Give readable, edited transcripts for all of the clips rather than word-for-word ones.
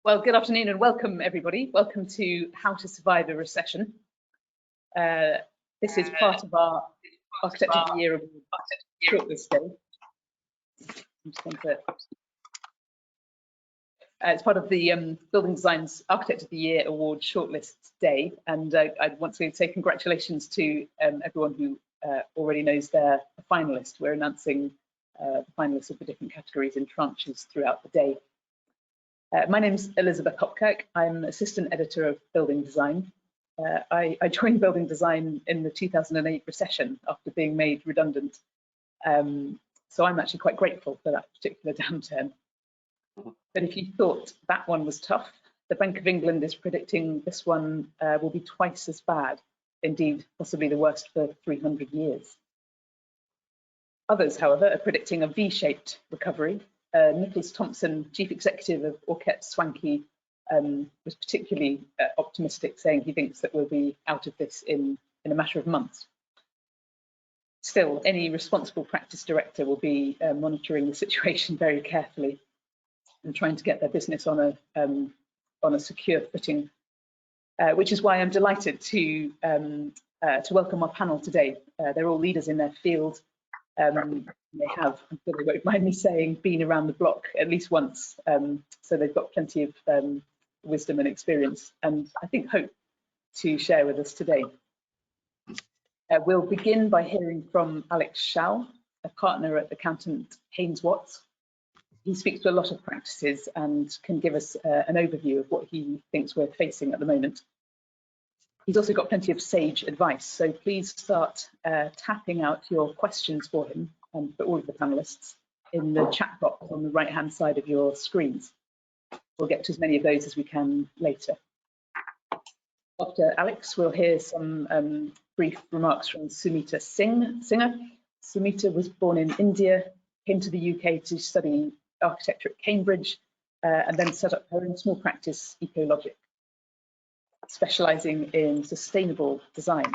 Well, good afternoon and welcome everybody. Welcome to How to Survive a Recession. This is part of our Architect of the Year Award shortlist day. It's part of the Building Design's Architect of the Year Award shortlist day, and I want to say congratulations to everyone who already knows they're a finalist. We're announcing the finalists of the different categories in tranches throughout the day. My name's Elizabeth Hopkirk. I'm Assistant Editor of Building Design. I joined Building Design in the 2008 recession after being made redundant. So I'm actually quite grateful for that particular downturn. But if you thought that one was tough, the Bank of England is predicting this one will be twice as bad, indeed possibly the worst for 300 years. Others, however, are predicting a V-shaped recovery. Nicholas Thompson, Chief Executive of Orchette Swankie, was particularly optimistic, saying he thinks that we'll be out of this in a matter of months. Still, any responsible practice director will be monitoring the situation very carefully and trying to get their business on a secure footing, which is why I'm delighted to welcome our panel today. They're all leaders in their field. They have, I'm sure they won't mind me saying, been around the block at least once, so they've got plenty of wisdom and experience, and I think hope to share with us today. We'll begin by hearing from Alex Schall, a partner at accountant Haynes Watts. He speaks to a lot of practices and can give us an overview of what he thinks we're facing at the moment. He's also got plenty of sage advice, so please start tapping out your questions for him and for all of the panelists in the chat box on the right-hand side of your screens. We'll get to as many of those as we can later. After Alex, we'll hear some brief remarks from Sumita Singer. Sumita was born in India, came to the UK to study architecture at Cambridge, and then set up her own small practice, Ecologic, specialising in sustainable design.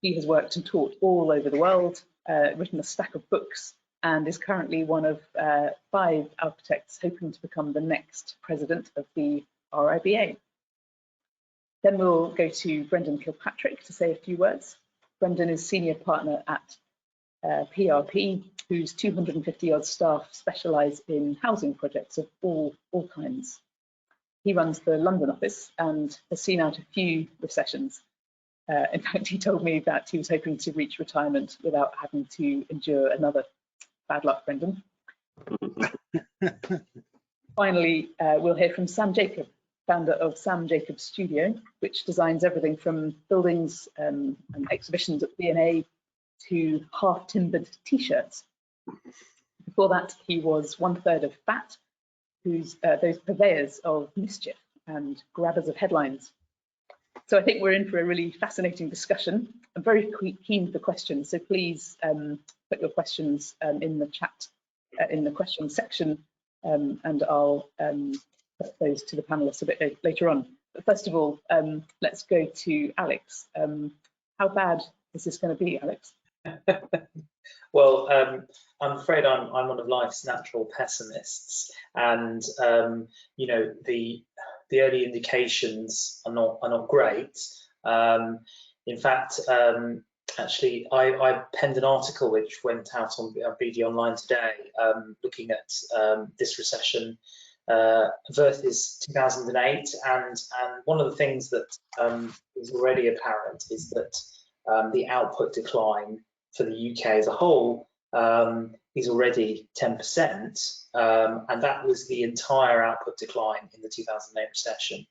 She has worked and taught all over the world, written a stack of books, and is currently one of 5 architects hoping to become the next president of the RIBA. Then we'll go to Brendan Kilpatrick to say a few words. Brendan is senior partner at PRP, whose 250-odd staff specialise in housing projects of all kinds. He runs the London office and has seen out a few recessions. In fact, he told me that he was hoping to reach retirement without having to endure another. Bad luck, Brendan. Finally, we'll hear from Sam Jacob, founder of Sam Jacob Studio, which designs everything from buildings and exhibitions at V&A to half-timbered T-shirts. Before that, he was 1/3 of BAT, who's those purveyors of mischief and grabbers of headlines. So I think we're in for a really fascinating discussion. I'm very keen for questions, so please put your questions in the chat, in the questions section, and I'll put those to the panelists a bit later on. But first of all, let's go to Alex. How bad is this going to be, Alex? Well, I'm afraid I'm one of life's natural pessimists, and you know, the early indications are not great. In fact, actually, I penned an article which went out on BD Online today, looking at this recession versus 2008, and one of the things that is already apparent is that the output decline for the UK as a whole is already 10%, and that was the entire output decline in the 2008 recession.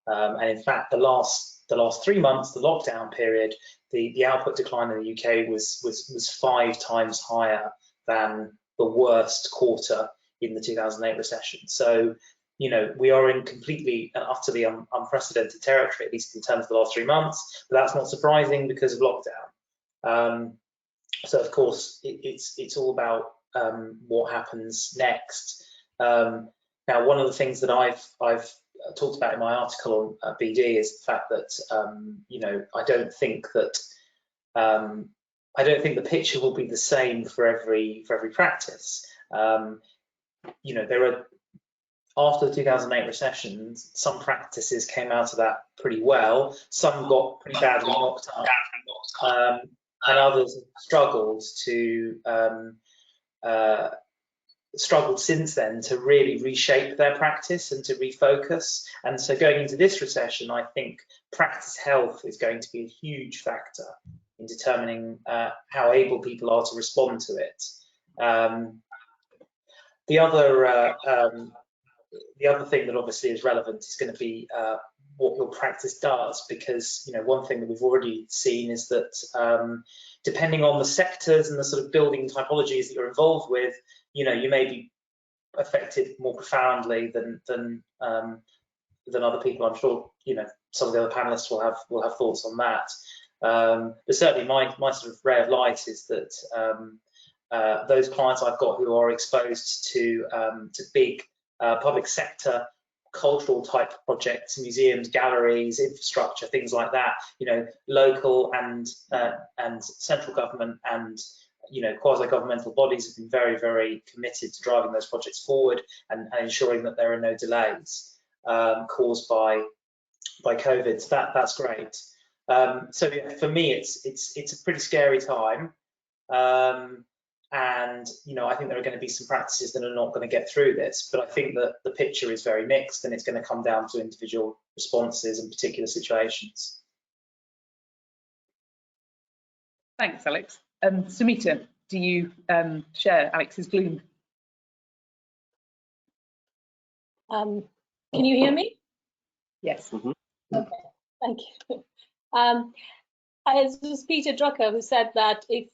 And in fact, the last 3 months, the lockdown period, the output decline in the UK was 5 times higher than the worst quarter in the 2008 recession. So, you know, we are in completely and utterly unprecedented territory, at least in terms of the last 3 months. But that's not surprising because of lockdown. So of course, it's all about what happens next. Now, one of the things that I've talked about in my article on BD is the fact that you know, I don't think the picture will be the same for every practice. You know, there are after the 2008 recession, some practices came out of that pretty well. Some got pretty badly knocked up, and others struggled struggled since then to really reshape their practice and to refocus. And so going into this recession, I think practice health is going to be a huge factor in determining how able people are to respond to it. The other thing that obviously is relevant is going to be what your practice does, because one thing that we've already seen is that depending on the sectors and the sort of building typologies that you're involved with, you may be affected more profoundly than other people. I'm sure some of the other panelists will have thoughts on that. But certainly my sort of ray of light is that those clients I've got who are exposed to big public sector cultural type projects, museums, galleries, infrastructure, things like that, local and central government and quasi-governmental bodies have been very, very committed to driving those projects forward and ensuring that there are no delays caused by COVID. So that's great. So yeah, for me, it's a pretty scary time. And I think there are going to be some practices that are not going to get through this, but I think that the picture is very mixed, and it's going to come down to individual responses and particular situations. Thanks, Alex. Sumita, do you share Alex's gloom? Can you hear me? Yes. Mm-hmm. Okay, thank you. It was Peter Drucker who said that if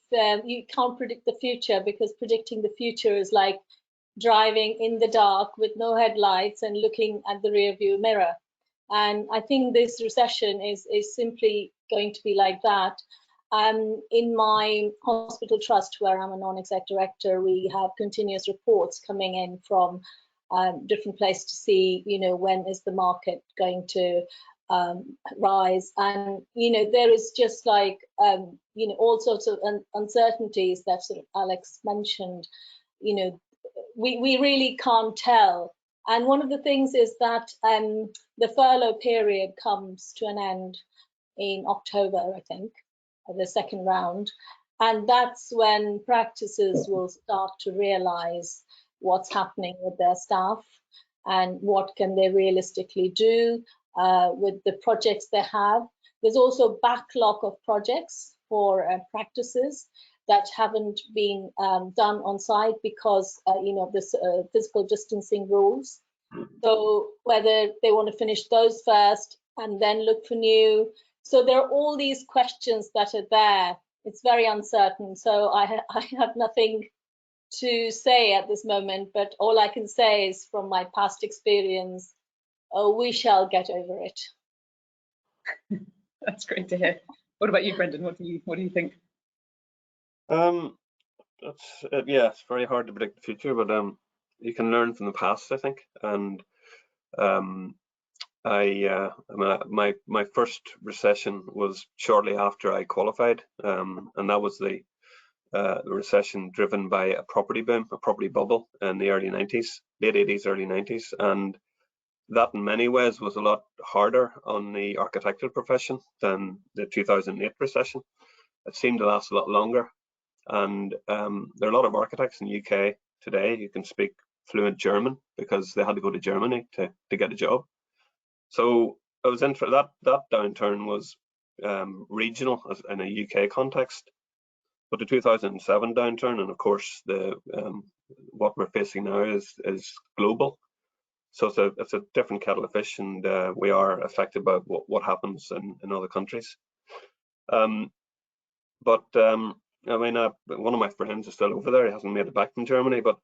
you can't predict the future, because predicting the future is like driving in the dark with no headlights and looking at the rearview mirror. And I think this recession is simply going to be like that. In my hospital trust, where I'm a non-exec director, we have continuous reports coming in from different places to see, when is the market going to rise, and there is just like all sorts of uncertainties that sort of Alex mentioned. We really can't tell. And one of the things is that the furlough period comes to an end in October, I think, the second round, and that's when practices will start to realize what's happening with their staff and what can they realistically do with the projects they have. There's also backlog of projects for practices that haven't been done on site because this physical distancing rules. So whether they want to finish those first and then look for new. So there are all these questions that are there. It's very uncertain. So I have nothing to say at this moment, but all I can say is from my past experience, we shall get over it. That's great to hear. What about you, Brendan? What do you think? It's very hard to predict the future, but you can learn from the past, I think. And my first recession was shortly after I qualified, and that was the recession driven by a property boom, a property bubble in the early 90s, late 80s, early 90s, and that in many ways was a lot harder on the architectural profession than the 2008 recession. It seemed to last a lot longer, and there are a lot of architects in the UK today who can speak fluent German because they had to go to Germany to get a job. So it was that downturn was regional in a UK context, but the 2007 downturn, and of course the what we're facing now is global. So it's a different kettle of fish, and we are affected by what happens in other countries. But I mean, one of my friends is still over there. He hasn't made it back from Germany, but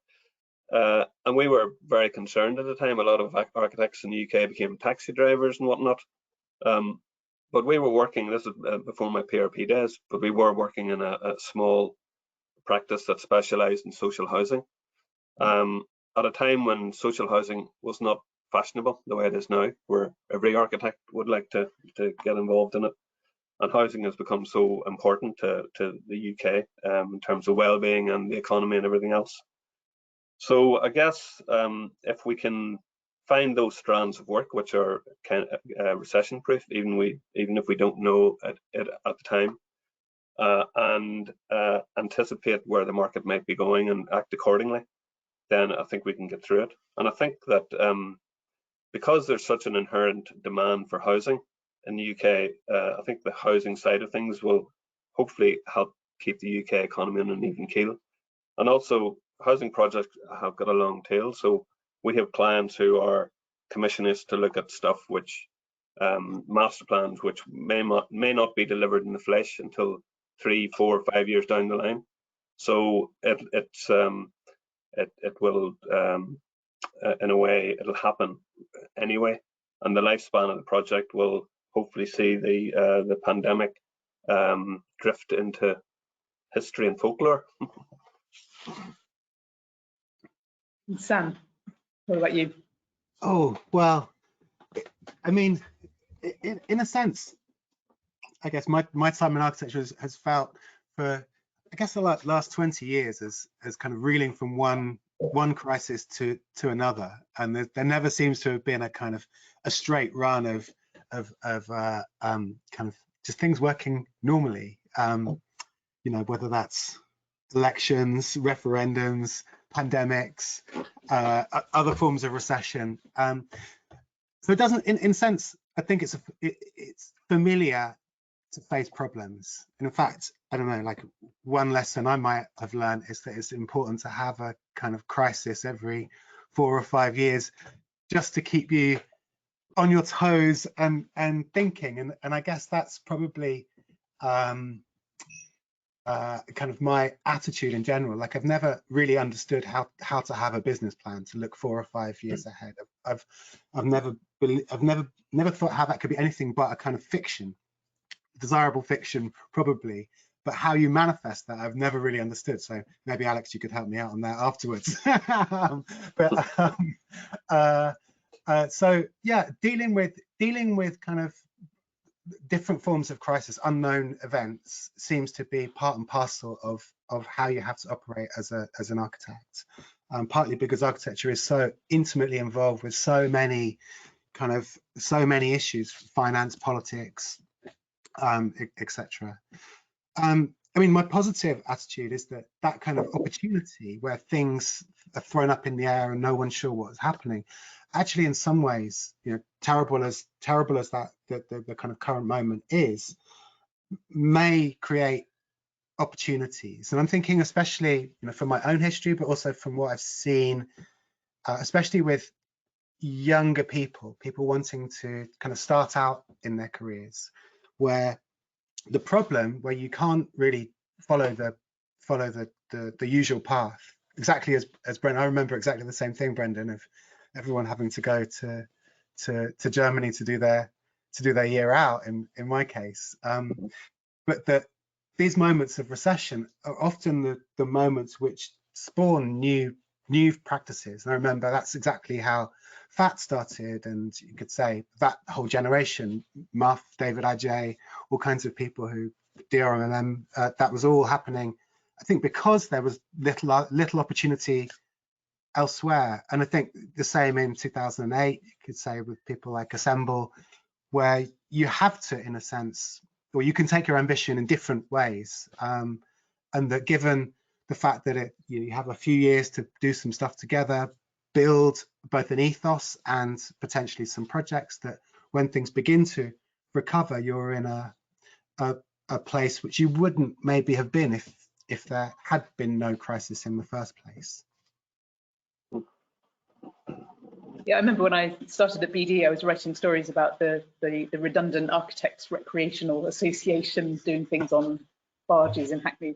and we were very concerned at the time. A lot of architects in the UK became taxi drivers and whatnot. But we were working, this is before my PRP days, but we were working in a small practice that specialised in social housing. At a time when social housing was not fashionable the way it is now, where every architect would like to get involved in it. And housing has become so important to the UK in terms of well-being and the economy and everything else. So I guess if we can find those strands of work which are kind of recession proof, even if we don't know it at the time, and anticipate where the market might be going and act accordingly, then I think we can get through it. And I think that because there's such an inherent demand for housing in the UK, I think the housing side of things will hopefully help keep the UK economy on an even keel. And also, housing projects have got a long tail, so we have clients who are commissioning us to look at stuff which master plans which may not be delivered in the flesh until 3, 4, 5 years down the line. So it will in a way it'll happen anyway, and the lifespan of the project will hopefully see the pandemic drift into history and folklore. Sam, what about you? Oh, well, I mean, in a sense, I guess my time in architecture has felt for, I guess, the last 20 years as kind of reeling from one crisis to another, and there never seems to have been a kind of a straight run of kind of just things working normally. You know, whether that's elections, referendums, pandemics, other forms of recession. So it doesn't, in a sense, I think it's familiar to face problems. And in fact, I don't know, like one lesson I might have learned is that it's important to have a kind of crisis every 4 or 5 years, just to keep you on your toes and thinking. And I guess that's probably kind of my attitude in general. Like, I've never really understood how to have a business plan to look 4 or 5 years ahead. I've never thought how that could be anything but a kind of fiction, desirable fiction probably, but how you manifest that I've never really understood. So maybe Alex, you could help me out on that afterwards. So yeah, dealing with kind of different forms of crisis, unknown events, seems to be part and parcel of how you have to operate as an architect. Partly because architecture is so intimately involved with so many issues, finance, politics, etc. I mean, my positive attitude is that kind of opportunity where things are thrown up in the air and no one's sure what's happening, actually, in some ways, you know, terrible as that the kind of current moment is, may create opportunities. And I'm thinking, especially, you know, from my own history, but also from what I've seen, especially with younger people wanting to kind of start out in their careers, where the problem where you can't really follow the usual path, exactly as Brendan. I remember exactly the same thing, Brendan, of everyone having to go to Germany to do their year out in my case, but that these moments of recession are often the moments which spawn new practices. And I remember that's exactly how FAT started, and you could say that whole generation, Muff, David Adjaye, all kinds of people who DRMM, that was all happening, I think, because there was little opportunity elsewhere. And I think the same in 2008, you could say, with people like Assemble, where you have to, in a sense, or you can take your ambition in different ways, and that given the fact that you have a few years to do some stuff together, build both an ethos and potentially some projects, that when things begin to recover, you're in a place which you wouldn't maybe have been if there had been no crisis in the first place. Yeah, I remember when I started at BD, I was writing stories about the redundant architects recreational association doing things on barges in Hackney,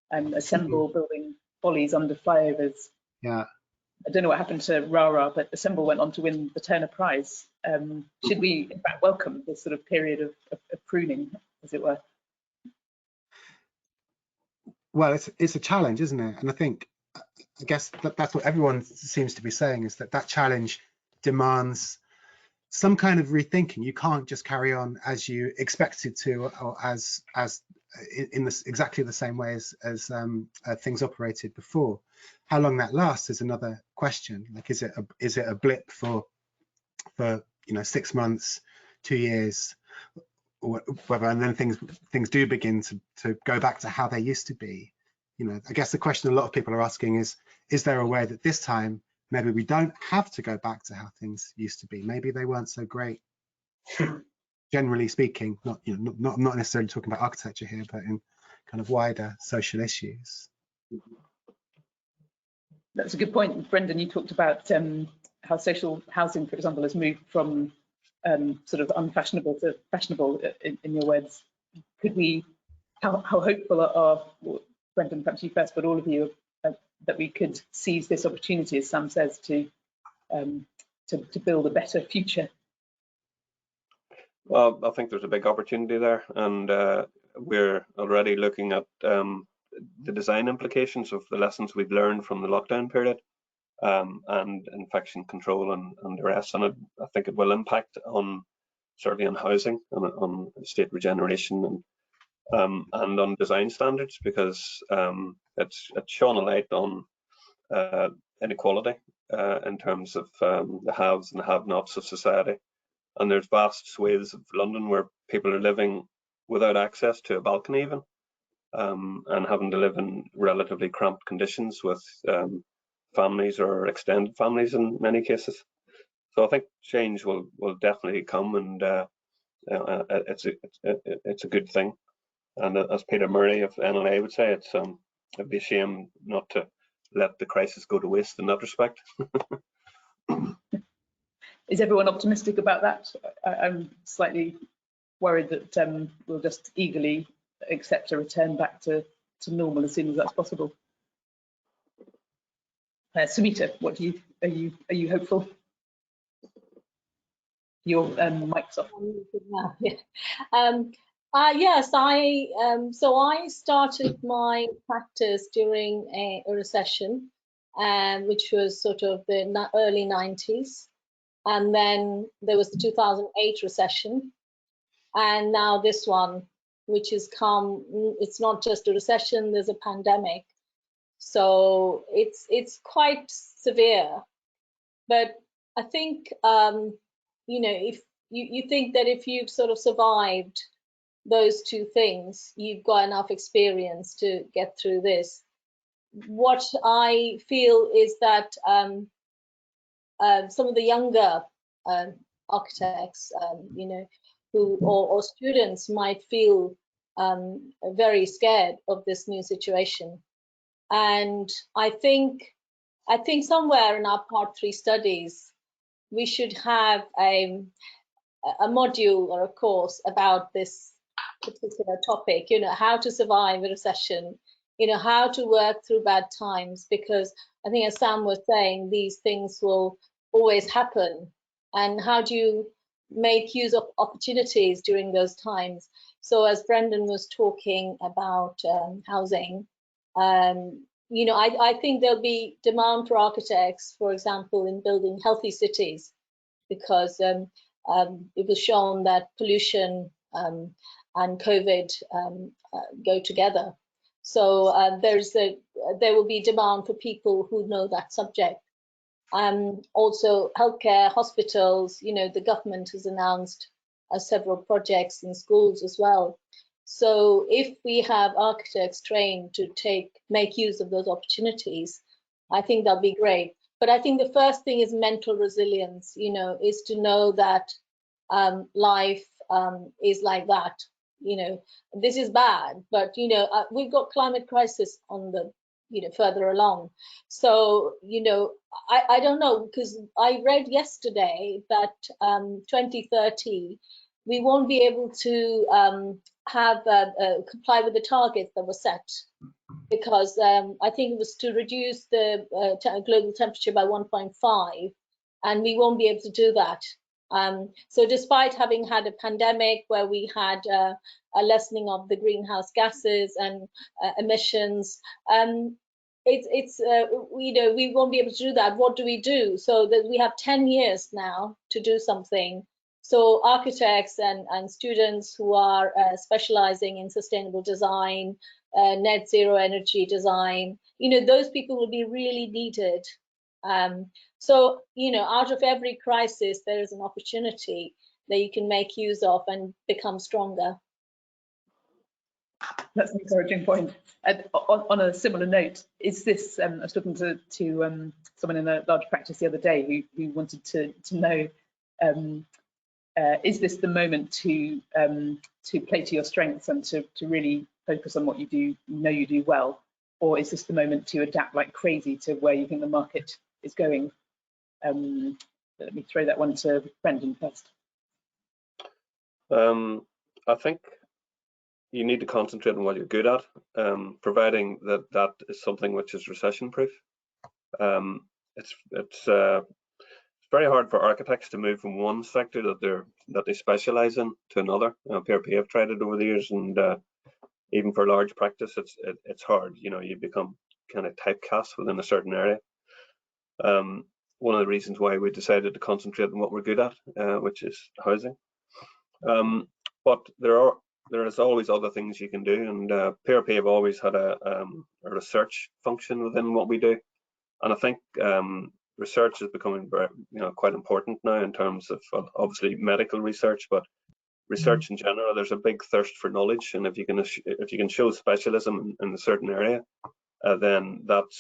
and Assemble building follies under flyovers. Yeah. I don't know what happened to Rara, but Assemble went on to win the Turner Prize. Should we, in fact, welcome this sort of period of pruning, as it were? Well, it's a challenge, isn't it? And I guess that's what everyone seems to be saying, is that challenge demands some kind of rethinking. You can't just carry on as you expected to, or as in exactly the same way as things operated before. How long that lasts is another question. Like, is it a blip for for 6 months, 2 years, or whatever, and then things do begin to go back to how they used to be. I guess the question a lot of people are asking is there a way that this time maybe we don't have to go back to how things used to be? Maybe they weren't so great, generally speaking. Not necessarily talking about architecture here, but in kind of wider social issues. That's a good point, Brendan. You talked about how social housing, for example, has moved from sort of unfashionable to fashionable, in your words. How hopeful are, Brendan, perhaps you first, but all of you, that we could seize this opportunity, as Sam says, to build a better future? Well, I think there's a big opportunity there, and we're already looking at the design implications of the lessons we've learned from the lockdown period, and infection control and the rest. And I think it will impact certainly on housing and on estate regeneration and on design standards, because it's shone a light on inequality in terms of the haves and the have-nots of society. And there's vast swathes of London where people are living without access to a balcony even, and having to live in relatively cramped conditions with families or extended families in many cases. So I think change will definitely come, and it's a good thing. And as Peter Murray of NLA would say, it'd be a shame not to let the crisis go to waste in that respect. Is everyone optimistic about that? I'm slightly worried that we'll just eagerly accept a return back to normal as soon as that's possible. Sumita, are you hopeful? Your mic's off. Yes, so I started my practice during a recession, which was sort of the early 90s. And then there was the 2008 recession. And now this one, which has come, it's not just a recession, there's a pandemic. So it's quite severe. But I think, if you think that if you've sort of survived those two things, you've got enough experience to get through this. What I feel is that some of the younger architects, or students might feel very scared of this new situation. And I think somewhere in our Part 3 studies, we should have a module or a course about this particular topic, how to survive a recession, how to work through bad times, because I think, as Sam was saying, these things will always happen. And how do you make use of opportunities during those times? So as Brendan was talking about housing, I think there'll be demand for architects, for example, in building healthy cities, because it was shown that pollution and COVID go together. So there will be demand for people who know that subject. Also healthcare, hospitals, the government has announced several projects in schools as well. So if we have architects trained to make use of those opportunities, I think that'll be great. But I think the first thing is mental resilience, is to know that life is like that. This is bad, but we've got climate crisis on the further along. So I don't know, because I read yesterday that 2030 we won't be able to comply with the targets that were set, because I think it was to reduce the global temperature by 1.5, and we won't be able to do that. So despite having had a pandemic where we had a lessening of the greenhouse gases and emissions, we won't be able to do that. What do we do? So that we have 10 years now to do something. So architects and students who are specializing in sustainable design, net zero energy design, those people will be really needed So, you know, out of every crisis, there is an opportunity that you can make use of and become stronger. That's an encouraging point. And on a similar note, is this? I was talking to someone in a large practice the other day who wanted to know, is this the moment to play to your strengths and to really focus on what you do, you know you do well, or is this the moment to adapt like crazy to where you think the market is going? Let me throw that one to Brendan first. I think you need to concentrate on what you're good at, providing that is something which is recession-proof. It's very hard for architects to move from one sector that they specialize in to another. PRP have tried it over the years, and even for large practice, it's hard. You know, you become kind of typecast within a certain area. One of the reasons why we decided to concentrate on what we're good at, which is housing. But there is always other things you can do, and PRP have always had a research function within what we do, and I think research is becoming very, quite important now in terms of obviously medical research, but research in general. There's a big thirst for knowledge, and if you can show specialism in a certain area, then that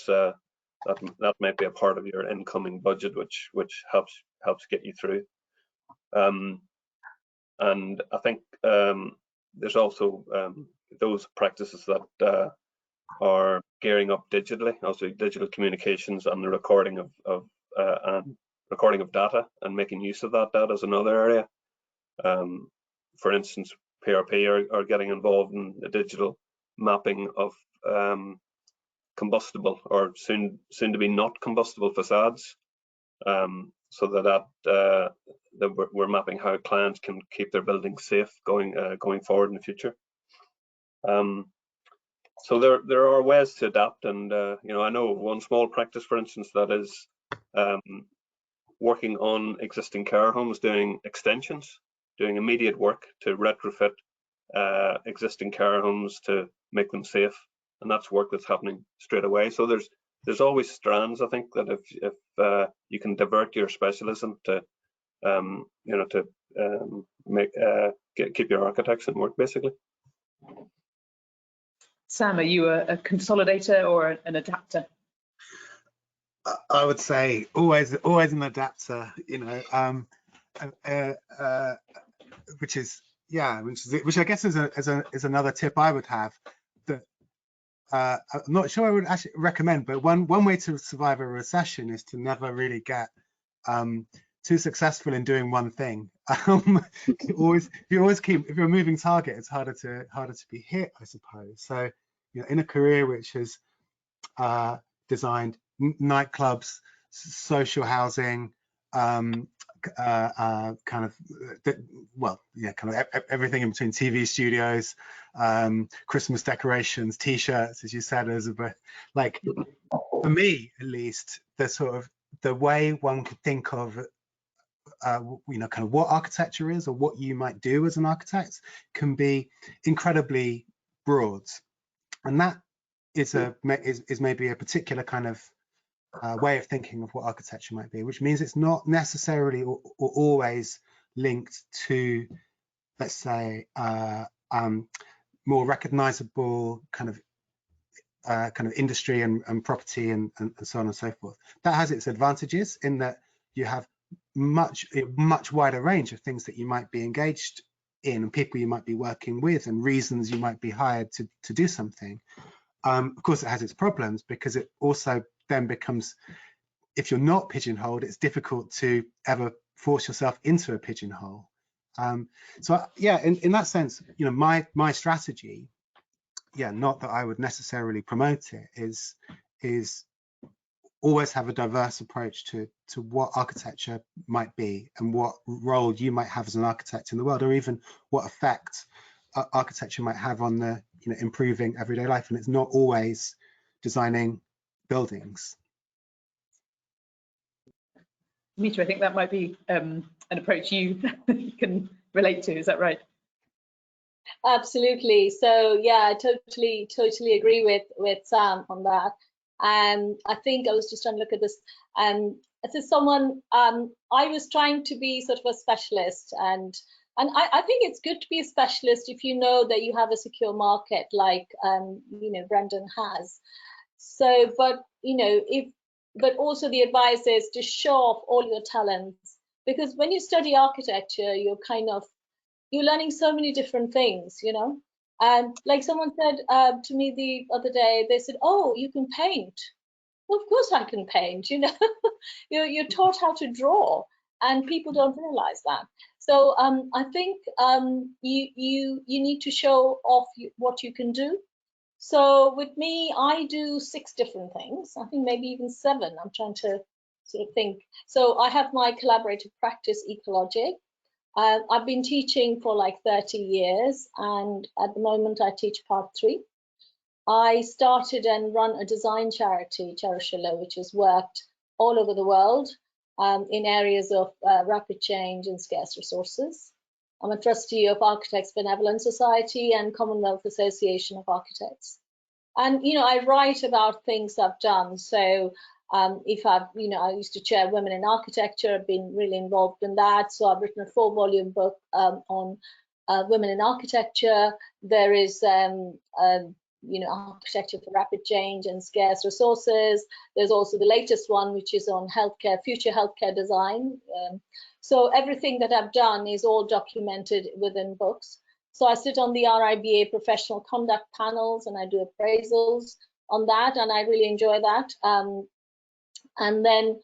might be a part of your incoming budget, which helps get you through. And I think there's also those practices that are gearing up digitally, also digital communications and the recording of data and making use of that data is another area. For instance, PRP are getting involved in the digital mapping of combustible or soon to be not combustible facades, so that we're mapping how clients can keep their buildings safe going forward in the future. So there are ways to adapt, and I know one small practice, for instance, that is working on existing care homes, doing extensions, doing immediate work to retrofit existing care homes to make them safe, and that's work that's happening straight away. So there's always strands, I think, that if you can divert your specialism to keep your architects in work, basically. Sam, are you a consolidator or an adapter? I would say always an adapter, which I guess is another tip I would have, that I'm not sure I would actually recommend, but one way to survive a recession is to never really get too successful in doing one thing. If you're a moving target, it's harder to be hit, I suppose. So, in a career which has designed nightclubs, social housing, kind of everything in between, TV studios, Christmas decorations, T-shirts, as you said, Elizabeth. Like, for me, at least, the way one could think of kind of what architecture is, or what you might do as an architect, can be incredibly broad, and that is maybe a particular kind of way of thinking of what architecture might be, which means it's not necessarily or always linked to, let's say, more recognizable kind of industry and property and so on and so forth. That has its advantages in that you have much wider range of things that you might be engaged in, and people you might be working with, and reasons you might be hired to do something. Of course, it has its problems, because it also then becomes, if you're not pigeonholed, it's difficult to ever force yourself into a pigeonhole. So yeah, in that sense, my strategy, not that I would necessarily promote it, is always have a diverse approach to what architecture might be, and what role you might have as an architect in the world, or even what effect architecture might have on the improving everyday life. And it's not always designing buildings. Mita, I think that might be an approach you can relate to. Is that right? Absolutely. So yeah, I totally agree with Sam on that. And I think I was just trying to look at this. This is someone, I was trying to be sort of a specialist, and I think it's good to be a specialist if you know that you have a secure market, like you know, Brendan has. So, but you know, but also the advice is to show off all your talents, because when you study architecture, you're learning so many different things, you know. And like someone said to me the other day, they said, "Oh, you can paint." Well, of course I can paint, you know. You're taught how to draw, and people don't realize that. So I think you need to show off what you can do. So with me, I do 6 different things. I think maybe even 7. I'm trying to sort of think. So I have my collaborative practice, Ecologic. I've been teaching for like 30 years, and at the moment I teach part 3. I started and run a design charity, Cherishilla, which has worked all over the world in areas of rapid change and scarce resources. I'm a trustee of Architects Benevolent Society and Commonwealth Association of Architects. And, you know, I write about things I've done. So if I've, you know, I used to chair Women in Architecture, I've been really involved in that. So I've written a 4-volume book on women in architecture. There is, you know, architecture for rapid change and scarce resources. There's also the latest one, which is on healthcare, future healthcare design. So everything that I've done is all documented within books. So I sit on the RIBA professional conduct panels, and I do appraisals on that, and I really enjoy that. And then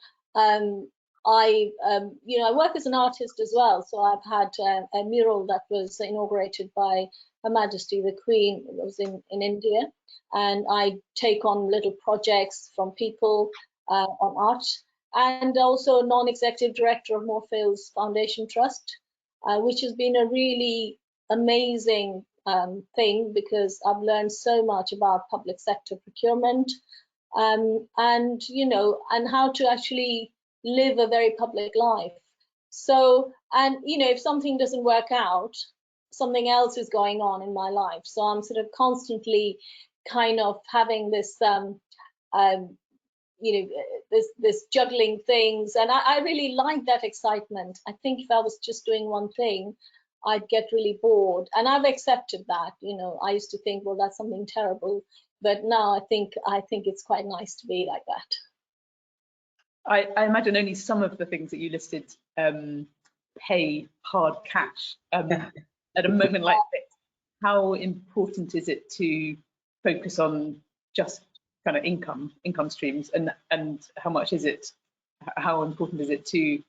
you know, I work as an artist as well. So I've had a mural that was inaugurated by Her Majesty the Queen. It was in India, and I take on little projects from people on art, and also non-executive director of Moorfields Foundation Trust, which has been a really amazing thing, because I've learned so much about public sector procurement, and you know, and how to actually live a very public life. So, and you know, if something doesn't work out, something else is going on in my life. So I'm sort of constantly kind of having this you know, this juggling things, and I really like that excitement. I think if I was just doing one thing, I'd get really bored, and I've accepted that. You know, I used to think, well, that's something terrible, but now I think it's quite nice to be like that. I imagine only some of the things that you listed pay hard cash at a moment like this. How important is it to focus on just kind of income streams, and how important is it to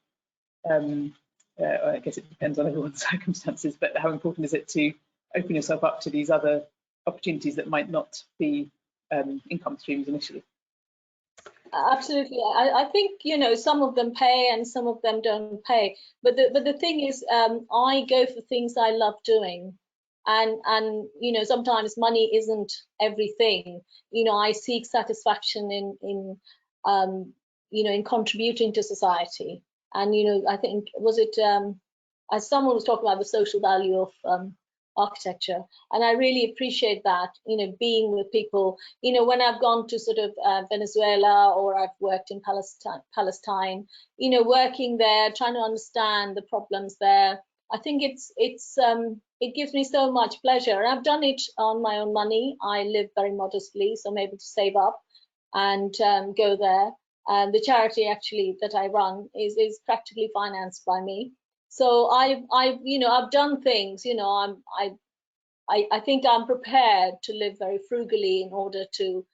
I guess it depends on everyone's circumstances, but how important is it to open yourself up to these other opportunities that might not be income streams initially? Absolutely. I think, you know, some of them pay and some of them don't pay. But the thing is, I go for things I love doing. And you know, sometimes money isn't everything. You know, I seek satisfaction in you know, in contributing to society. And, you know, I think, was it, as someone was talking about the social value of architecture, and I really appreciate that, you know, being with people. You know, when I've gone to sort of Venezuela, or I've worked in Palestine, you know, working there, trying to understand the problems there, I think it gives me so much pleasure. And I've done it on my own money. I live very modestly, so I'm able to save up and go there. And the charity actually that I run is practically financed by me. So I've you know, I've done things, you know, I think I'm prepared to live very frugally in order to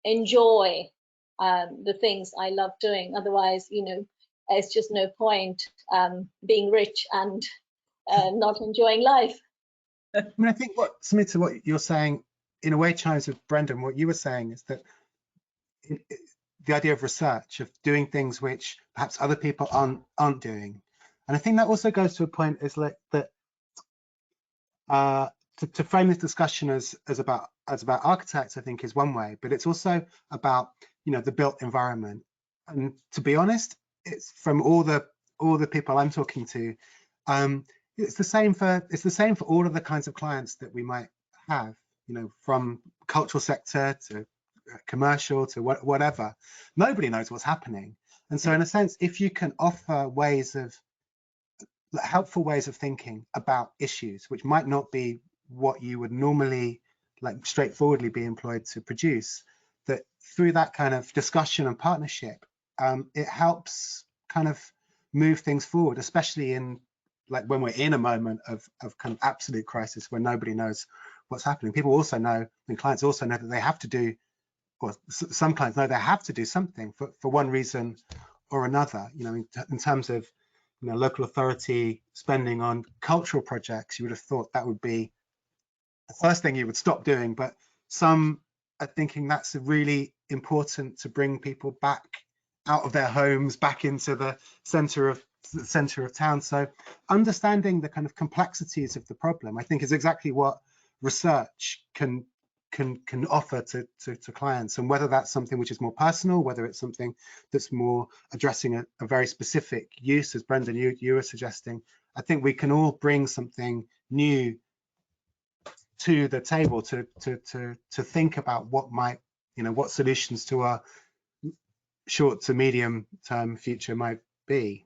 enjoy the things I love doing. Otherwise, you know, it's just no point being rich and not enjoying life. I mean, I think Smita, what you're saying in a way chimes with Brendan. What you were saying is that the idea of research, of doing things which perhaps other people aren't doing. And I think that also goes to a point is like that to frame this discussion as about architects, I think is one way, but it's also about, you know, the built environment. And to be honest, it's from all the people I'm talking to, it's the same for all of the kinds of clients that we might have, you know, from cultural sector to commercial to whatever. Nobody knows what's happening. And so in a sense, if you can offer helpful ways of thinking about issues, which might not be what you would normally like straightforwardly be employed to produce, that through that kind of discussion and partnership, it helps kind of move things forward, especially in like when we're in a moment of kind of absolute crisis where nobody knows what's happening. People also know, and clients also know that they have to do, or some clients know they have to do something for one reason or another. You know, in terms of, you know, local authority spending on cultural projects, you would have thought that would be the first thing you would stop doing, but some are thinking that's really important to bring people back out of their homes, back into the center of town. So understanding the kind of complexities of the problem, I think, is exactly what research can offer to clients. And whether that's something which is more personal, whether it's something that's more addressing a very specific use, as Brendan, you were suggesting, I think we can all bring something new to the table to think about what might, you know, what solutions to our short to medium term future might be.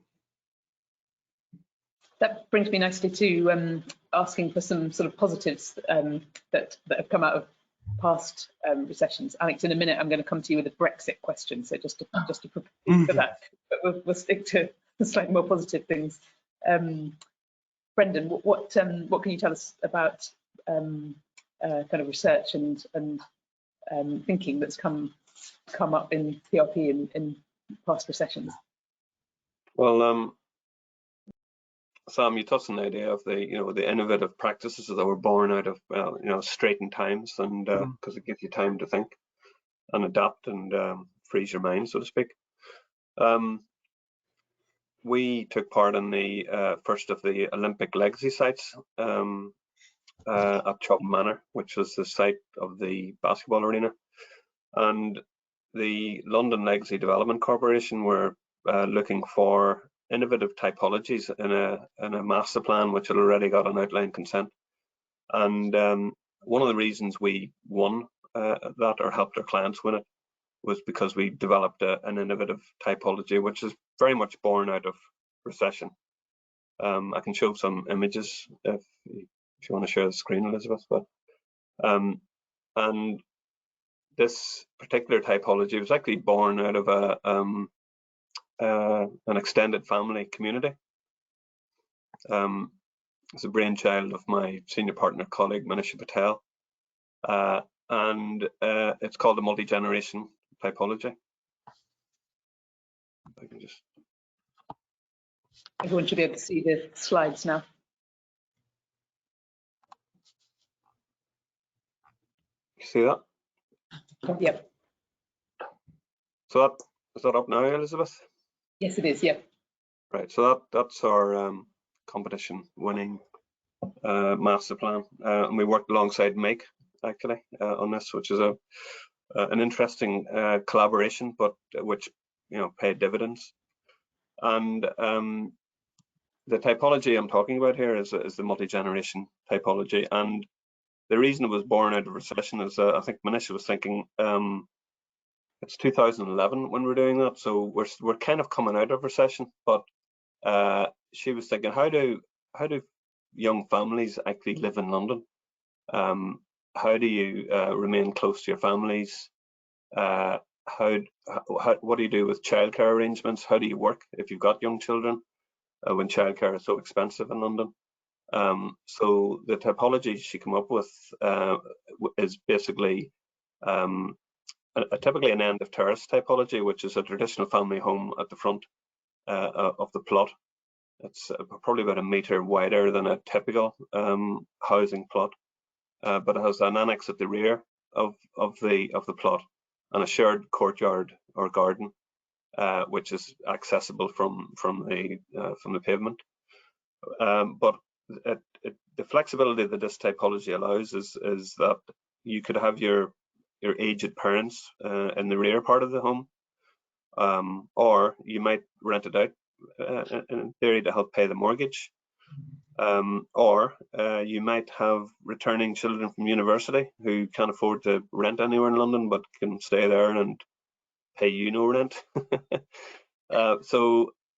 That brings me nicely to asking for some sort of positives that have come out of past recessions. Alex, in a minute, I'm going to come to you with a Brexit question, so just to prepare for that, but we'll stick to slightly more positive things. Brendan, what can you tell us about kind of research and thinking that's come up in PRP in past recessions? Well, Sam, you touched on the idea of the innovative practices that were born out of straitened times, and because it gives you time to think and adapt and freeze your mind, so to speak. We took part in the first of the Olympic legacy sites at Chobham Manor, which was the site of the basketball arena, and the London Legacy Development Corporation were looking for innovative typologies in a master plan which had already got an outline consent. And one of the reasons we won that, or helped our clients win it, was because we developed an innovative typology which is very much born out of recession. I can show some images if you want to share the screen, Elizabeth. But and this particular typology was actually born out of an extended family community. It's a brainchild of my senior partner colleague Manisha Patel, and it's called the multi-generation typology. I can just. Everyone should be able to see the slides now. You see that? Yep. So is that up now, Elizabeth? Yes, it is. Yep. Right. So that's our competition-winning master plan, and we worked alongside Make actually on this, which is an interesting collaboration, but which paid dividends. And the typology I'm talking about here is the multi-generation typology, and the reason it was born out of recession is I think Manisha was thinking it's 2011 when we're doing that, so we're kind of coming out of recession, but she was thinking, how do young families actually live in London? How do you remain close to your families? What do you do with childcare arrangements? How do you work if you've got young children when childcare is so expensive in London? So the typology she came up with is basically typically an end of terrace typology, which is a traditional family home at the front of the plot. It's probably about a metre wider than a typical housing plot, but it has an annex at the rear of the plot and a shared courtyard or garden, which is accessible from the pavement. But the flexibility that this typology allows is that you could have your aged parents in the rear part of the home, or you might rent it out in theory to help pay the mortgage. Or you might have returning children from university who can't afford to rent anywhere in London but can stay there and pay you no rent. And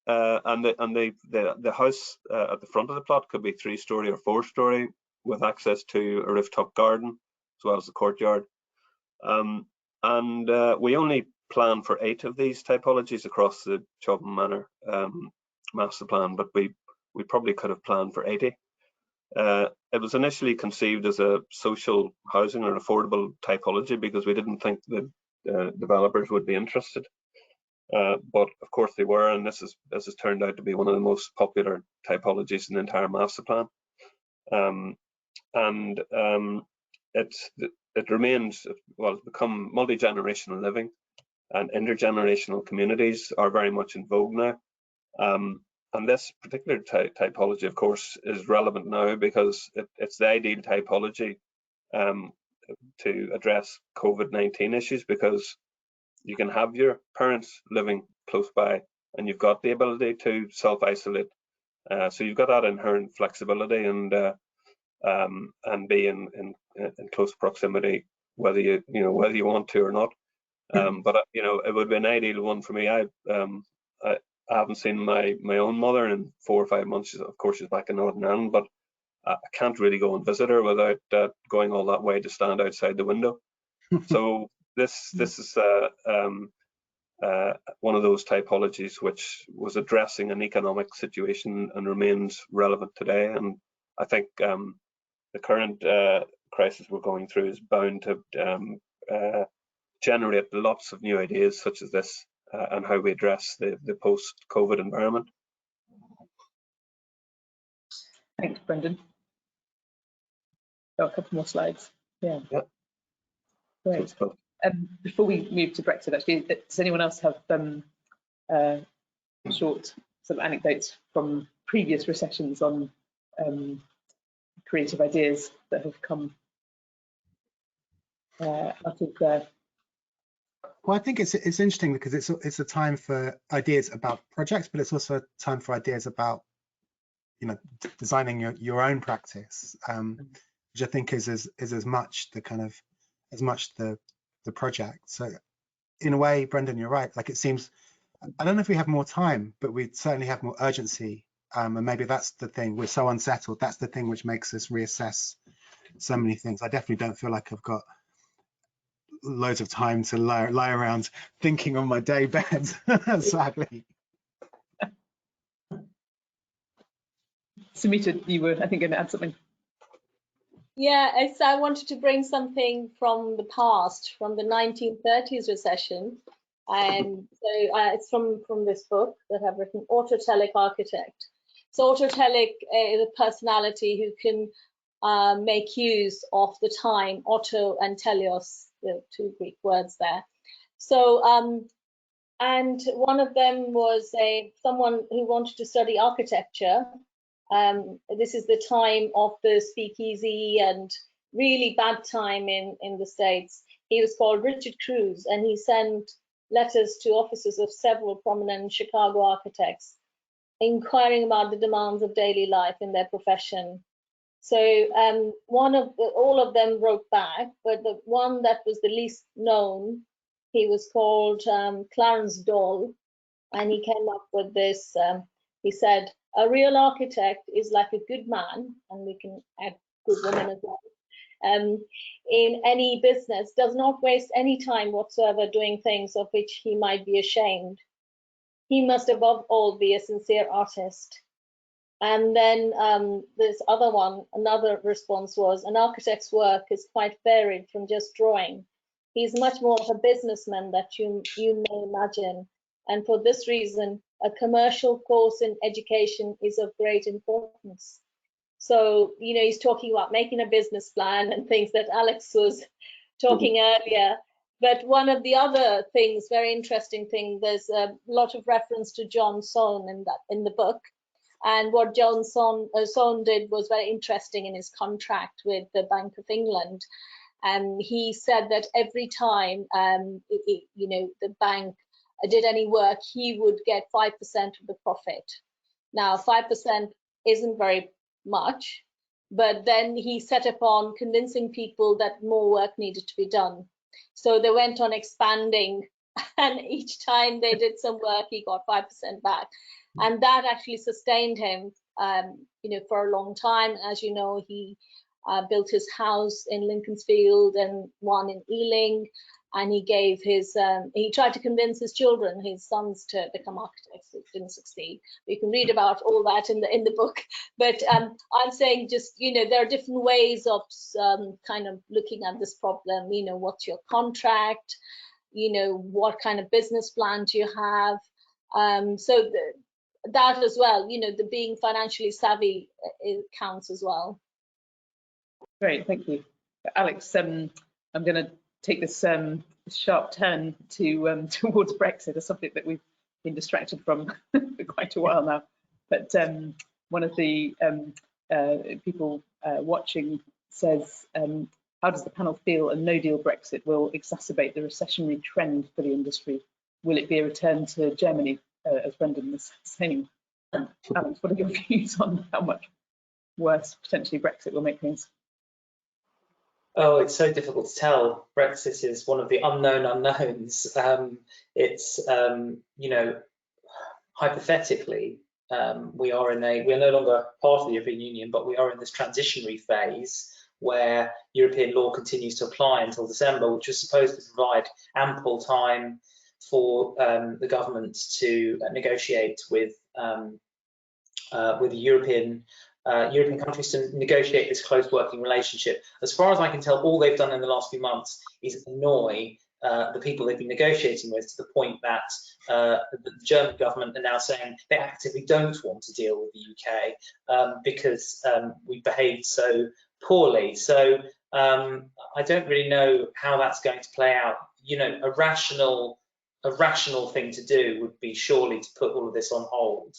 the house at the front of the plot could be 3-storey or 4-storey with access to a rooftop garden as well as the courtyard. We only plan for 8 of these typologies across the Chobham Manor master plan, but we probably could have planned for 80. It was initially conceived as a social housing or affordable typology because we didn't think that developers would be interested. But of course they were, and this has turned out to be one of the most popular typologies in the entire master plan. It remains, well, it's become multi-generational living, and intergenerational communities are very much in vogue now. And this particular typology, of course, is relevant now because it's the ideal typology to address COVID-19 issues, because you can have your parents living close by and you've got the ability to self-isolate. So you've got that inherent flexibility and be in close proximity, whether you want to or not. But it would be an ideal one for me. I haven't seen my own mother in 4 or 5 months. Of course, she's back in Northern Ireland, but I can't really go and visit her without going all that way to stand outside the window. So this is one of those typologies which was addressing an economic situation and remains relevant today. And I think the current crisis we're going through is bound to generate lots of new ideas such as this and how we address the post-COVID environment. Thanks, Brendan. Oh, a couple more slides. Yeah. Great. Before we move to Brexit, actually, does anyone else have short sort of anecdotes from previous recessions on creative ideas that have come out of there? Well, I think it's interesting because it's a time for ideas about projects, but it's also a time for ideas about designing your own practice, which I think is as much the project. So in a way, Brendan, you're right. Like, it seems, I don't know if we have more time, but we certainly have more urgency, and maybe that's the thing. We're so unsettled. That's the thing which makes us reassess so many things. I definitely don't feel like I've got loads of time to lie around thinking on my day bed, sadly. Sumita, you were, I think, going to add something. Yeah, I wanted to bring something from the past, from the 1930s recession. And so it's from this book that I've written, Autotelic Architect. So Autotelic is a personality who can make use of the time, auto and telios, the 2 Greek words there. So, and one of them was someone who wanted to study architecture. This is the time of the speakeasy and really bad time in the States. He was called Richard Cruz, and he sent letters to offices of several prominent Chicago architects, inquiring about the demands of daily life in their profession. So all of them wrote back, but the one that was the least known, he was called Clarence Dole, and he came up with this. He said, a real architect is like a good man, and we can add good woman as well, in any business, does not waste any time whatsoever doing things of which he might be ashamed. He must above all be a sincere artist. And then this other one, another response was, an architect's work is quite varied from just drawing. He's much more of a businessman that you may imagine. And for this reason, a commercial course in education is of great importance. So, he's talking about making a business plan and things that Alex was talking earlier. But one of the other things, very interesting thing, there's a lot of reference to John Soane in the book. And what John Soane did was very interesting in his contract with the Bank of England. He said that every time, the bank did any work, he would get 5% of the profit. Now, 5% isn't very much, but then he set upon convincing people that more work needed to be done. So they went on expanding, and each time they did some work, he got 5% back. And that actually sustained him, for a long time. As you know, he built his house in Lincoln's Field and one in Ealing, and he gave he tried to convince his children, his sons, to become architects. It didn't succeed. You can read about all that in the book. But I'm saying, just, there are different ways of kind of looking at this problem. What's your contract? What kind of business plan do you have? That as well, the being financially savvy, it counts as well. Great, thank you. Alex, I'm going to take this sharp turn to towards Brexit, a subject that we've been distracted from for quite a while now. But one of the people watching says, how does the panel feel a no-deal Brexit will exacerbate the recessionary trend for the industry? Will it be a return to Germany, as Brendan was saying? Alex, what are your views on how much worse potentially Brexit will make things? Oh, it's so difficult to tell. Brexit is one of the unknown unknowns. It's hypothetically, we are no longer part of the European Union, but we are in this transitionary phase where European law continues to apply until December, which was supposed to provide ample time for the government to negotiate with European countries to negotiate this close working relationship. As far as I can tell, all they've done in the last few months is annoy the people they've been negotiating with, to the point that the German government are now saying they actively don't want to deal with the UK because we behaved so poorly. So I don't really know how that's going to play out. A rational thing to do would be surely to put all of this on hold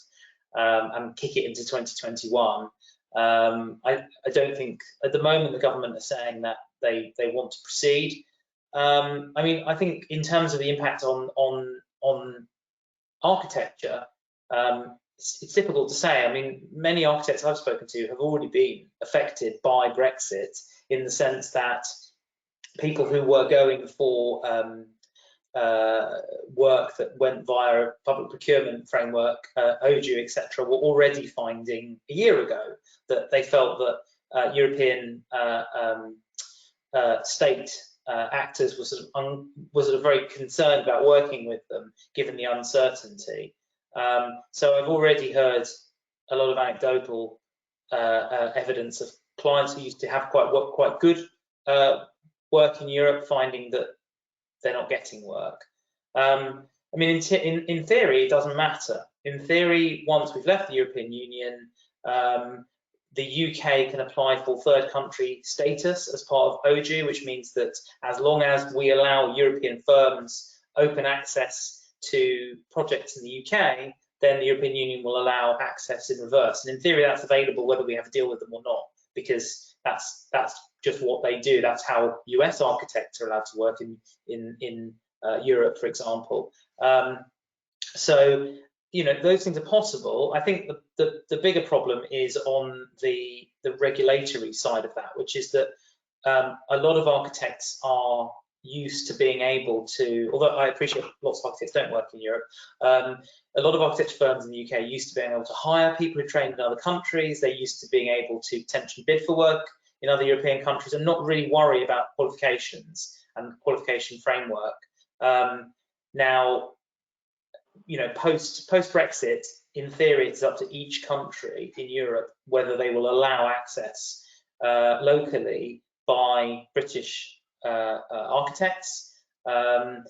and kick it into 2021. I don't think at the moment the government are saying that they want to proceed. I think in terms of the impact on architecture, it's difficult to say. Many architects I've spoken to have already been affected by Brexit, in the sense that people who were going for work that went via a public procurement framework, OJU, etc., were already finding a year ago that they felt that European state actors were sort of very concerned about working with them, given the uncertainty. So I've already heard a lot of anecdotal evidence of clients who used to have quite good work in Europe finding that they're not getting work. In theory, it doesn't matter. In theory, once we've left the European Union, the UK can apply for third country status as part of OJU, which means that as long as we allow European firms open access to projects in the UK, then the European Union will allow access in reverse. And in theory, that's available whether we have a deal with them or not, because that's just what they do. That's how US architects are allowed to work in Europe, for example. So those things are possible. I think the bigger problem is on the regulatory side of that, which is that a lot of architects are used to being able to, although I appreciate lots of architects don't work in Europe, a lot of architecture firms in the UK are used to being able to hire people who trained in other countries. They're used to being able to potentially bid for work in other European countries and not really worry about qualifications and qualification framework. Now, post Brexit, in theory, it's up to each country in Europe whether they will allow access locally by British architects. And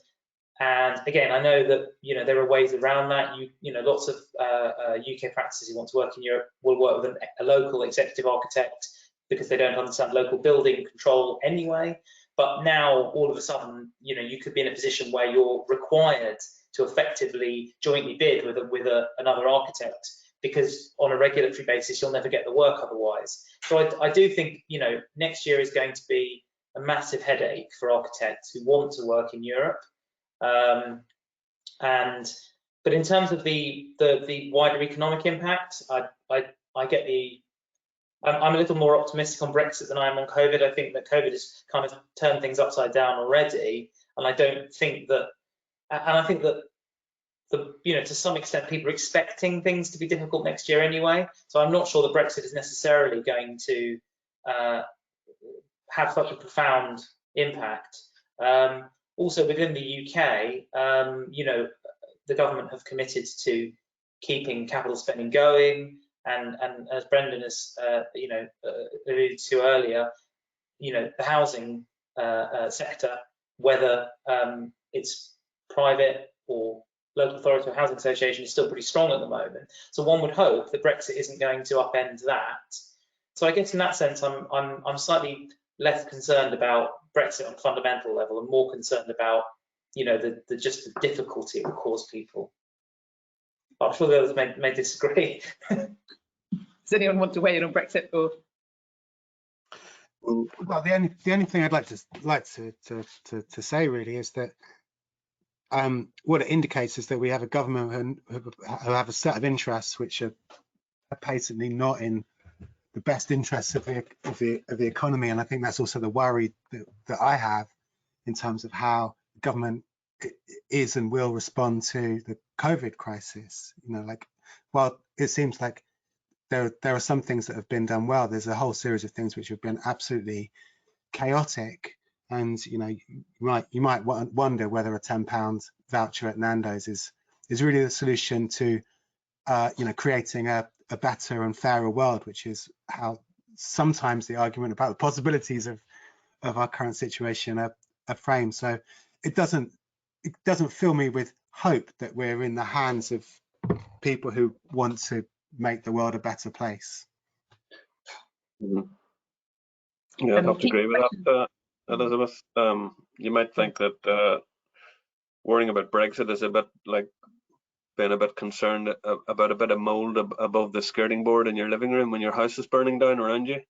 again, I know that there are ways around that. Lots of UK practices who want to work in Europe will work with a local executive architect because they don't understand local building control anyway. But now, all of a sudden, you could be in a position where you're required to effectively jointly bid with another architect, because on a regulatory basis, you'll never get the work otherwise. So I do think next year is going to be a massive headache for architects who want to work in Europe. But in terms of the wider economic impact, I get the I'm a little more optimistic on Brexit than I am on COVID. I think that COVID has kind of turned things upside down already, and I don't think that. And I think that to some extent, people are expecting things to be difficult next year anyway. So I'm not sure that Brexit is necessarily going to have such a profound impact. Also within the UK, the government have committed to keeping capital spending going, and as Brendan has alluded to earlier, the housing sector, whether it's private or local authority or housing association, is still pretty strong at the moment. So one would hope that Brexit isn't going to upend that. So I guess in that sense, I'm slightly less concerned about Brexit on a fundamental level, and more concerned about just the difficulty it will cause people. But I'm sure the others may disagree. Does anyone want to weigh in on Brexit? Or well, the only thing I'd like to say really is that what it indicates is that we have a government who have a set of interests which are patently not in the best interests of the economy, and I think that's also the worry that I have in terms of how government is and will respond to the COVID crisis. While it seems like there are some things that have been done well, there's a whole series of things which have been absolutely chaotic. And you might wonder whether a £10 voucher at Nando's is really the solution to creating a better and fairer world, which is how sometimes the argument about the possibilities of our current situation are framed. So it doesn't fill me with hope that we're in the hands of people who want to make the world a better place. Yeah, I'd have to agree with that, Elizabeth. You might think that worrying about Brexit is a bit like being a bit concerned about a bit of mold above the skirting board in your living room when your house is burning down around you.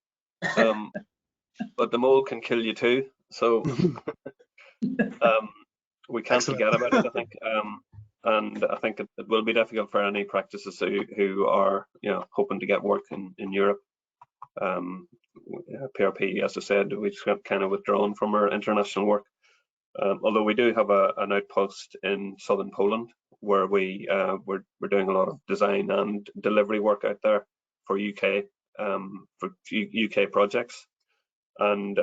But the mold can kill you too. So we can't forget about it, I think. And I think it will be difficult for any practices who are hoping to get work in Europe. PRP, as I said, we've kind of withdrawn from our international work. Although we do have an outpost in southern Poland where we're doing a lot of design and delivery work out there for UK projects, and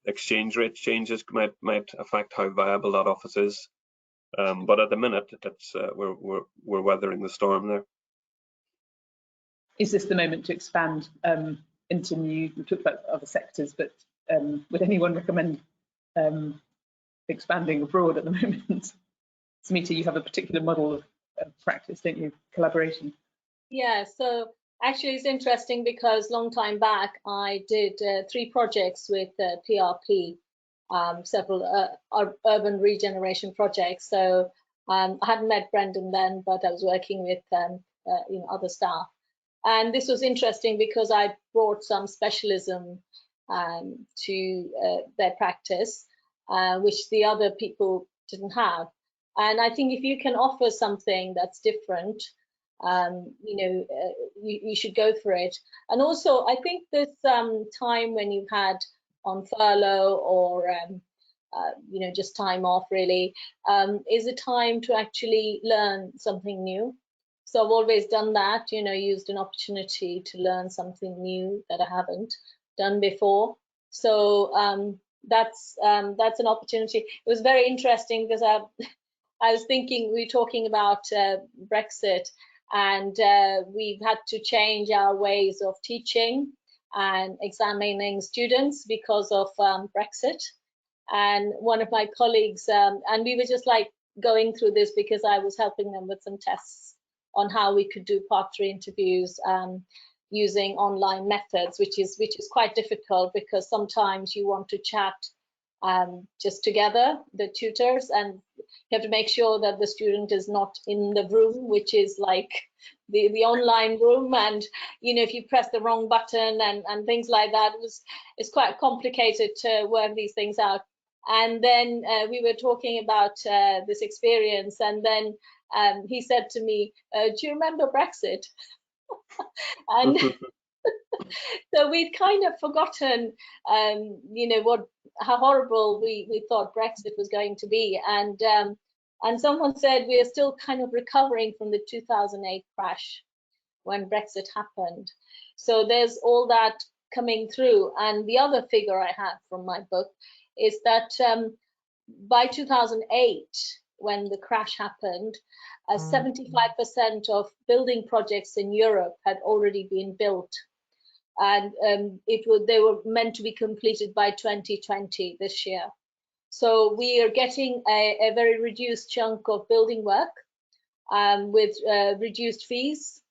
exchange rate changes might affect how viable that office is. But at the minute, it's we're weathering the storm there. Is this the moment to expand into new? We talked about other sectors, but would anyone recommend expanding abroad at the moment? Smita, you have a particular model of practice, don't you? Collaboration. Yeah, so actually it's interesting because long time back I did 3 projects with PRP, several urban regeneration projects. So I hadn't met Brendan then, but I was working with other staff. And this was interesting because I brought some specialism to their practice, which the other people didn't have. And I think if you can offer something that's different, you should go for it. And also, I think this time when you've had on furlough or just time off really is a time to actually learn something new. So I've always done that, used an opportunity to learn something new that I haven't done before. So that's an opportunity. It was very interesting because I was thinking, we were talking about Brexit, and we've had to change our ways of teaching and examining students because of Brexit. And one of my colleagues, and we were just like going through this because I was helping them with some tests on how we could do part 3 interviews using online methods, which is quite difficult because sometimes you want to chat just together, the tutors, and you have to make sure that the student is not in the room, which is like the online room, and if you press the wrong button and things like that, it's quite complicated to work these things out. And then we were talking about this experience, and then he said to me, do you remember Brexit? And So we'd kind of forgotten, you know, how horrible we thought Brexit was going to be, and someone said we are still kind of recovering from the 2008 crash when Brexit happened. So there's all that coming through. And the other figure I have from my book is that by 2008, when the crash happened, 75% of building projects in Europe had already been built. And they were meant to be completed by 2020 this year. So we are getting a very reduced chunk of building work with reduced fees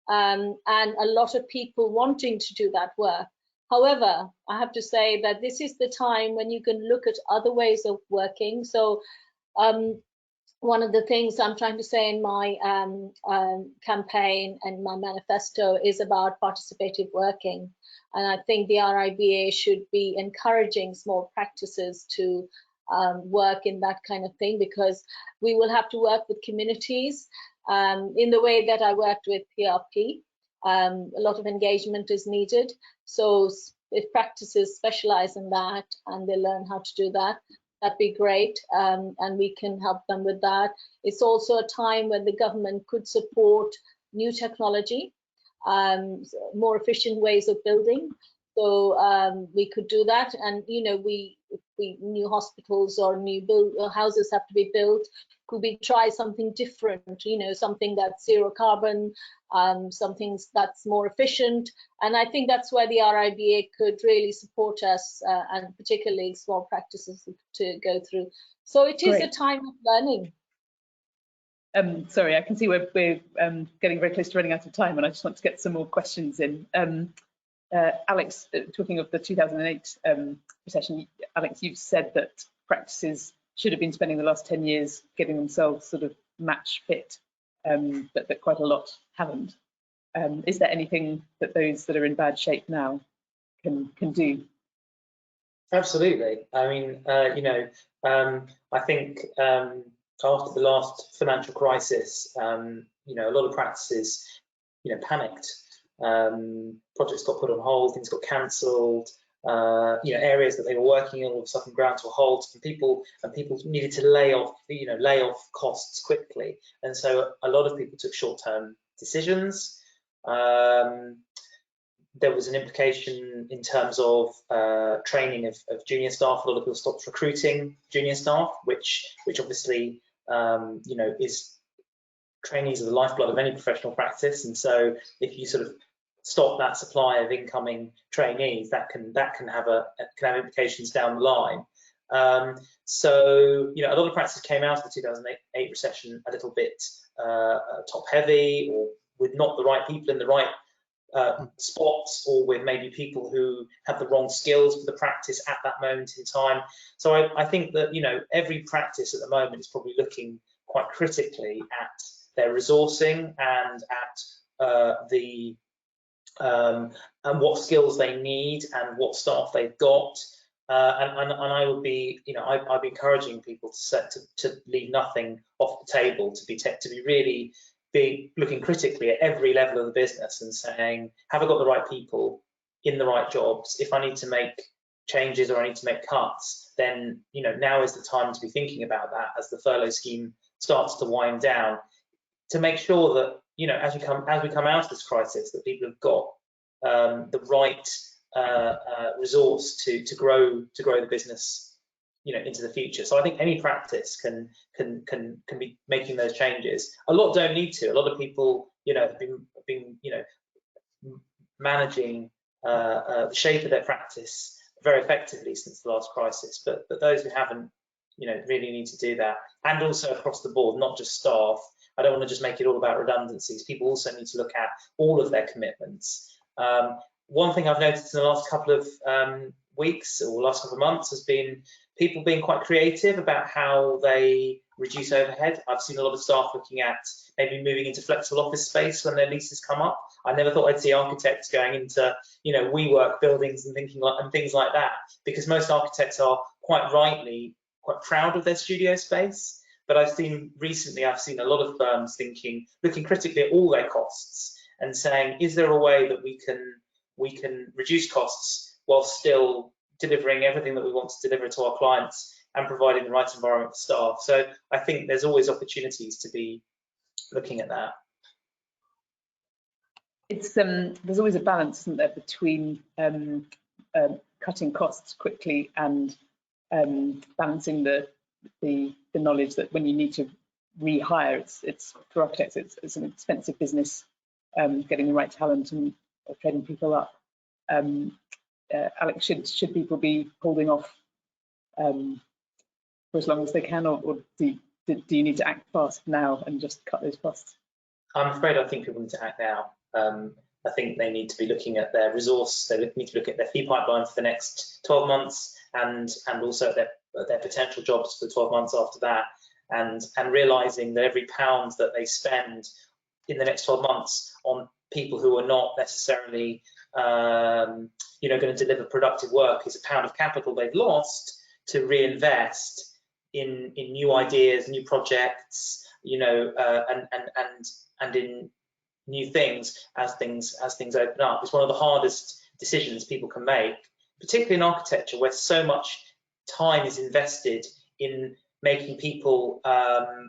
and a lot of people wanting to do that work. However, I have to say that this is the time when you can look at other ways of working. So one of the things I'm trying to say in my campaign and my manifesto is about participative working. And I think the RIBA should be encouraging small practices to work in that kind of thing, because we will have to work with communities in the way that I worked with PRP. A lot of engagement is needed. So if practices specialize in that and they learn how to do that, that'd be great, and we can help them with that. It's also a time when the government could support new technology, more efficient ways of building. So we could do that, and you know, new hospitals or new houses have to be built. Could we try something different? You know, something that's zero carbon, something that's more efficient. And I think that's where the RIBA could really support us, and particularly small practices to go through. So it is a time of learning. Sorry, I can see we're getting very close to running out of time, and I just want to get some more questions in. Alex, talking of the 2008 recession, Alex, you've said that practices should have been spending the last 10 years getting themselves sort of match fit, but quite a lot haven't. Is there anything that those that are in bad shape now can do? Absolutely. I mean, you know, I think after the last financial crisis, you know, a lot of practices, you know, panicked. Projects got put on hold, things got cancelled. You know, areas that they were working on all of a sudden ground to a halt, and people needed to lay off costs quickly, and so a lot of people took short-term decisions. There was an implication in terms of training of junior staff. A lot of people stopped recruiting junior staff, which obviously you know, is trainees are the lifeblood of any professional practice, and so if you sort of stop that supply of incoming trainees, that can have implications down the line. So you know, a lot of practices came out of the 2008 recession a little bit top heavy, or with not the right people in the right spots, or with maybe people who had the wrong skills for the practice at that moment in time. So I think that, you know, every practice at the moment is probably looking quite critically at their resourcing and at and what skills they need and what staff they've got. And I would be, you know, I'd be encouraging people to leave nothing off the table, to be really looking critically at every level of the business and saying, have I got the right people in the right jobs? If I need to make changes or I need to make cuts, then, you know, now is the time to be thinking about that as the furlough scheme starts to wind down, to make sure that, you know, as we come out of this crisis, that people have got the right resource to grow the business, you know, into the future. So I think any practice can be making those changes. A lot don't need to. A lot of people, you know, have been you know, managing the shape of their practice very effectively since the last crisis. But those who haven't, you know, really need to do that. And also across the board, not just staff. I don't want to just make it all about redundancies. People also need to look at all of their commitments. One thing I've noticed in the last couple of weeks or last couple of months has been people being quite creative about how they reduce overhead. I've seen a lot of staff looking at maybe moving into flexible office space when their leases come up. I never thought I'd see architects going into, you know, WeWork buildings and things like that, because most architects are quite rightly quite proud of their studio space. But I've seen a lot of firms looking critically at all their costs and saying, is there a way that we can we can reduce costs while still delivering everything that we want to deliver to our clients and providing the right environment for staff. So I think there's always opportunities to be looking at that. It's there's always a balance, isn't there, between cutting costs quickly and balancing the knowledge that when you need to rehire, it's for architects, it's an expensive business, getting the right talent and training people up. Alex, should people be holding off for as long as they can, or do you need to act fast now and just cut those costs? I'm afraid I think people need to act now. I think they need to be looking at their resource. They need to look at their fee pipeline for the next 12 months and also at their potential jobs for the 12 months after that, and realizing that every pound that they spend in the next 12 months on people who are not necessarily going to deliver productive work is a pound of capital they've lost to reinvest in new ideas, new projects, and in new things as things open up. It's one of the hardest decisions people can make, particularly in architecture, where so much time is invested in making people,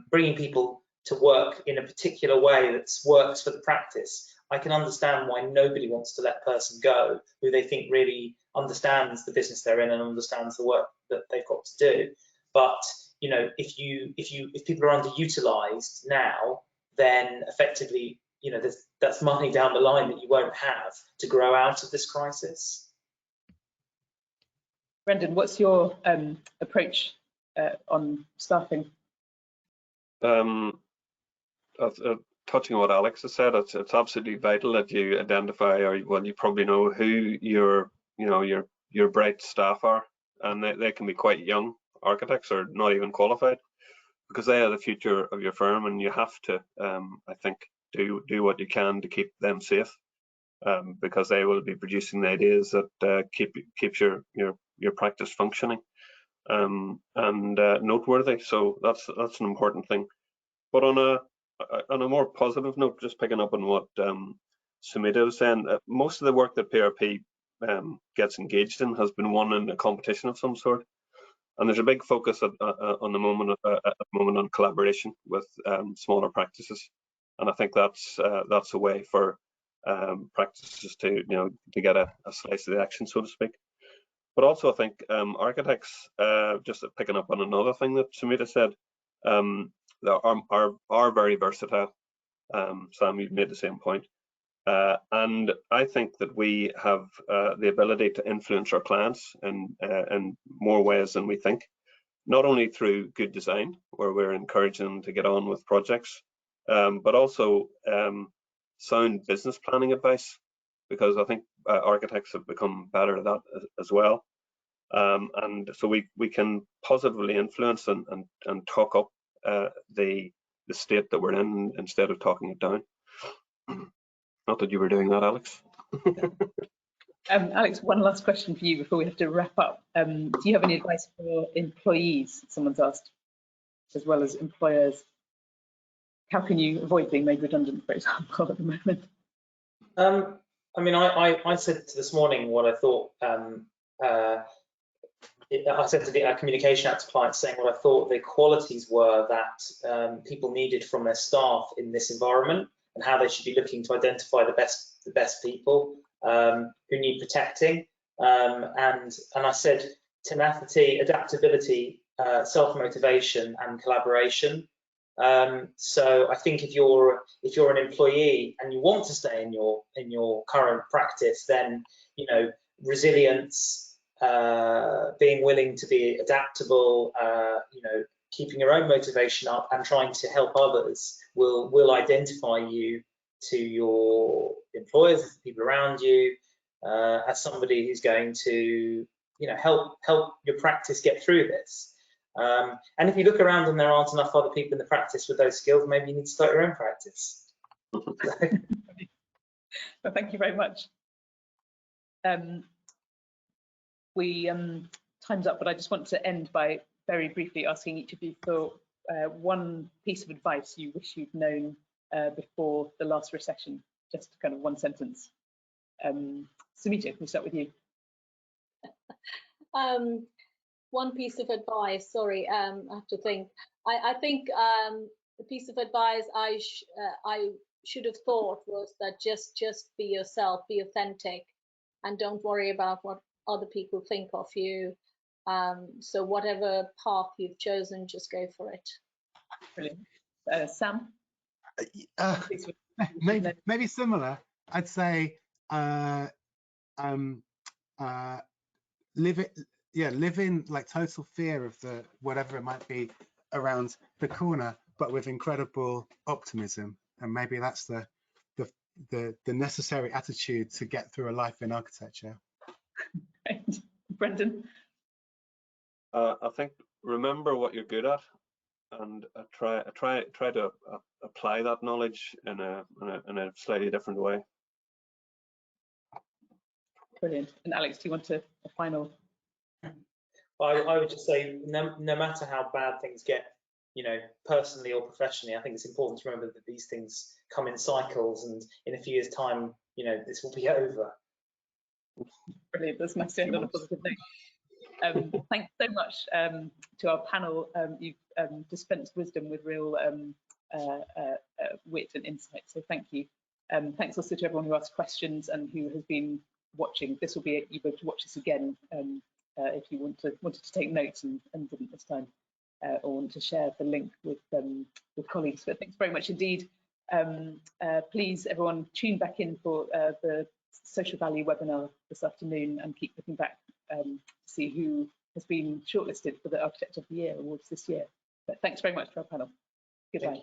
bringing people to work in a particular way that works for the practice. I can understand why nobody wants to let a person go who they think really understands the business they're in and understands the work that they've got to do. But if people are underutilized now, then effectively, that's money down the line that you won't have to grow out of this crisis. Brendan, what's your approach on staffing? Touching on what Alex has said, it's absolutely vital that you identify, or well, you probably know who your bright staff are, and they can be quite young architects or not even qualified, because they are the future of your firm, and you have to, I think, do what you can to keep them safe, because they will be producing the ideas that keeps your practice functioning and noteworthy. So that's an important thing. But on a more positive note, just picking up on what Sumita was saying, most of the work that PRP gets engaged in has been won in a competition of some sort, and there's a big focus at the moment on collaboration with smaller practices, and I think that's a way for practices to get a slice of the action, so to speak. But also I think architects, just picking up on another thing that Sumita said, are very versatile. Sam, you've made the same point. And I think that we have the ability to influence our clients in more ways than we think, not only through good design, where we're encouraging them to get on with projects, but also sound business planning advice, because I think architects have become better at that as well. And so we can positively influence and talk up the state that we're in instead of talking it down. Not that you were doing that, Alex. Alex, one last question for you before we have to wrap up. Do you have any advice for employees, someone's asked, as well as employers? How can you avoid being made redundant, for example, at the moment? I mean, I said this morning what I thought. I said to the communication out to clients, saying what I thought the qualities were that people needed from their staff in this environment, and how they should be looking to identify the best people who need protecting. And I said tenacity, adaptability, self-motivation, and collaboration. So I think if you're an employee and you want to stay in your current practice, then resilience, being willing to be adaptable, keeping your own motivation up and trying to help others will identify you to your employers, the people around you, as somebody who's going to help your practice get through this. And if you look around and there aren't enough other people in the practice with those skills, maybe you need to start your own practice. Well, thank you very much. Time's up, but I just want to end by very briefly asking each of you for one piece of advice you wish you'd known before the last recession. Just kind of one sentence. Sumita, can we start with you? One piece of advice, sorry, I have to think. I think the piece of advice I should have thought was that just be yourself, be authentic, and don't worry about what other people think of you. So whatever path you've chosen, just go for it. Brilliant. Sam? Maybe similar. I'd say live in like total fear of the whatever it might be around the corner, but with incredible optimism. And maybe that's the necessary attitude to get through a life in architecture. Great. Brendan? I think remember what you're good at, and try to apply that knowledge in a slightly different way. Brilliant. And Alex, do you want a final? I would just say, no matter how bad things get, personally or professionally, I think it's important to remember that these things come in cycles, and in a few years' time, this will be over. Brilliant. That's nice to end on a positive note. Thanks so much to our panel. You've dispensed wisdom with real wit and insight, so thank you. Thanks also to everyone who asked questions and who has been watching. This will be, you'll be able to watch this again if you wanted to take notes and didn't this time, or want to share the link with colleagues. But thanks very much indeed. Please, everyone, tune back in for the social value webinar this afternoon, and keep looking back to see who has been shortlisted for the Architect of the Year awards this year. But thanks very much to our panel. Goodbye.